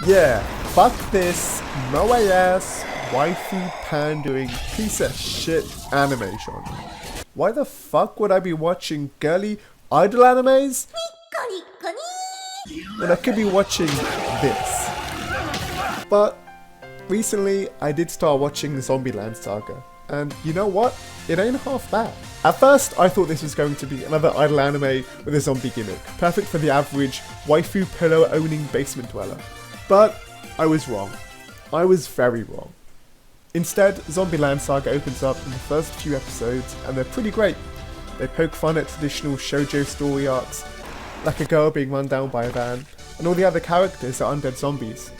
Yeah, fuck this moe-ass, waifu pandering piece of shit anime genre. Why the fuck would I be watching girly idol animes when I could be watching this? But recently I did start watching Zombieland Saga, and you know what? It ain't half bad. At first I thought this was going to be another idol anime with a zombie gimmick, perfect for the average waifu pillow owning basement dweller. But I was wrong. I was very wrong. Instead, Zombieland Saga opens up in the first few episodes and they're pretty great. They poke fun at traditional shoujo story arcs, like a girl being run down by a van, and all the other characters are undead zombies.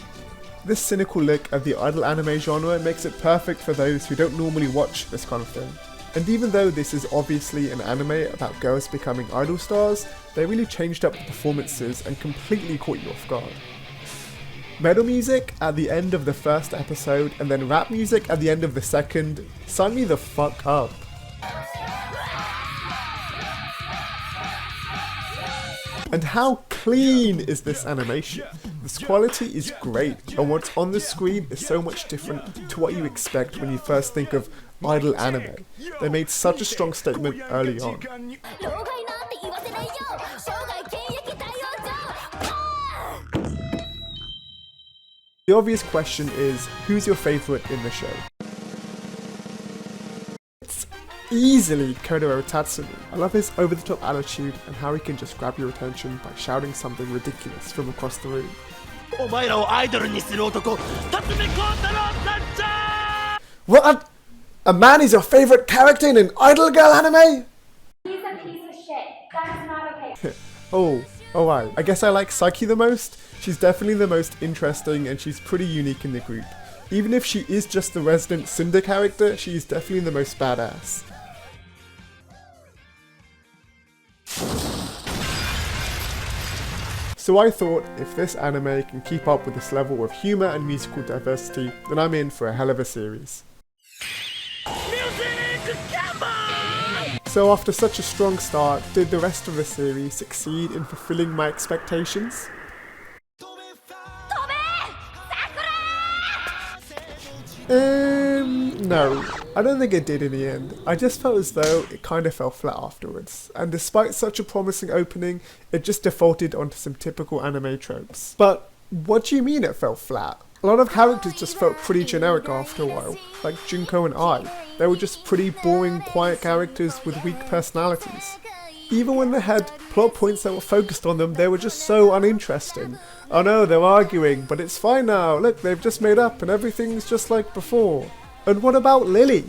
This cynical look at the idol anime genre makes it perfect for those who don't normally watch this kind of thing. And even though this is obviously an anime about girls becoming idol stars, they really changed up the performances and completely caught you off guard. Metal music at the end of the first episode and then rap music at the end of the second, sign me the fuck up. And how clean is this animation? This quality is great, and what's on the screen is so much different to what you expect when you first think of idol anime. They made such a strong statement early on. The obvious question is, who's your favourite in the show? It's easily Kodoro Tatsumi. I love his over-the-top attitude and how he can just grab your attention by shouting something ridiculous from across the room. What? A man is your favourite character in an idol girl anime? He's a piece of shit. That is not okay. Oh, alright. I guess I like Psyche the most. She's definitely the most interesting and she's pretty unique in the group. Even if she is just the resident Cinder character, she is definitely the most badass. So I thought, if this anime can keep up with this level of humour and musical diversity, then I'm in for a hell of a series. So after such a strong start, did the rest of the series succeed in fulfilling my expectations? No, I don't think it did in the end. I just felt as though it kind of fell flat afterwards, and despite such a promising opening, it just defaulted onto some typical anime tropes. But what do you mean it fell flat? A lot of characters just felt pretty generic after a while, like Junko and Ai. They were just pretty boring, quiet characters with weak personalities. Even when they had plot points that were focused on them, they were just so uninteresting. Oh no, they're arguing, but it's fine now. Look, they've just made up and everything's just like before. And what about Lily?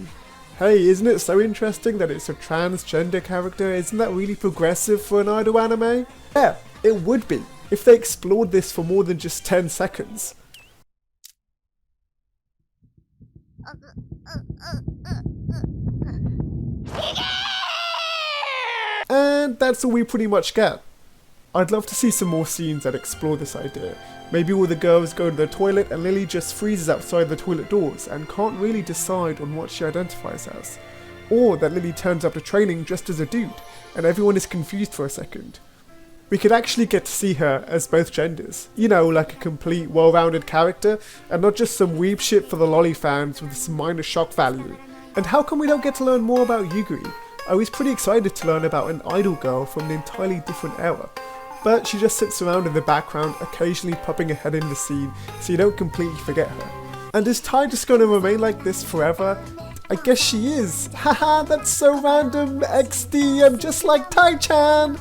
Hey, isn't it so interesting that it's a transgender character? Isn't that really progressive for an idol anime? Yeah, it would be, if they explored this for more than just 10 seconds. And that's all we pretty much get. I'd love to see some more scenes that explore this idea. Maybe all the girls go to the toilet and Lily just freezes outside the toilet doors and can't really decide on what she identifies as. Or that Lily turns up to training just as a dude and everyone is confused for a second. We could actually get to see her as both genders. You know, like a complete, well-rounded character and not just some weeb shit for the lolly fans with some minor shock value. And how come we don't get to learn more about Yuguri? I was pretty excited to learn about an idol girl from an entirely different era. But she just sits around in the background, occasionally popping her head in the scene so you don't completely forget her. And is Tai just going to remain like this forever? I guess she is. Haha, that's so random. XD, I'm just like Tai-chan.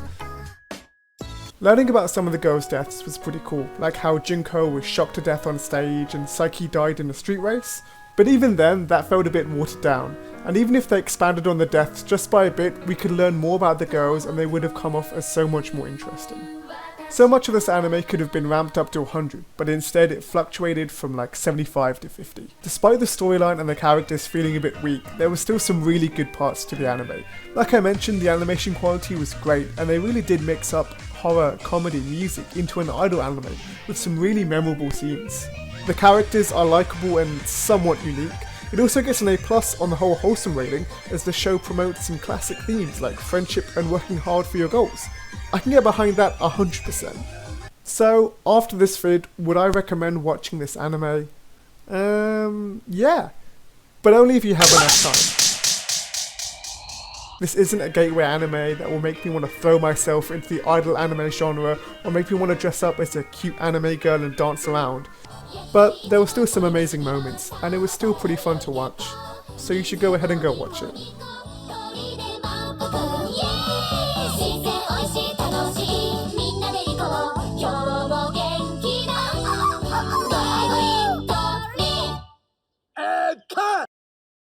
Learning about some of the girls' deaths was pretty cool, like how Junko was shocked to death on stage and Psyche died in a street race. But even then, that felt a bit watered down, and even if they expanded on the deaths just by a bit, we could learn more about the girls and they would have come off as so much more interesting. So much of this anime could have been ramped up to 100, but instead it fluctuated from like 75 to 50. Despite the storyline and the characters feeling a bit weak, there were still some really good parts to the anime. Like I mentioned, the animation quality was great, and they really did mix up horror, comedy, music into an idol anime with some really memorable scenes. The characters are likeable and somewhat unique. It also gets an A+ on the whole wholesome rating, as the show promotes some classic themes like friendship and working hard for your goals. I can get behind that 100%. So, after this vid, would I recommend watching this anime? Yeah. But only if you have enough time. This isn't a gateway anime that will make me want to throw myself into the idol anime genre or make me want to dress up as a cute anime girl and dance around. But there were still some amazing moments, and it was still pretty fun to watch. So you should go ahead and go watch it.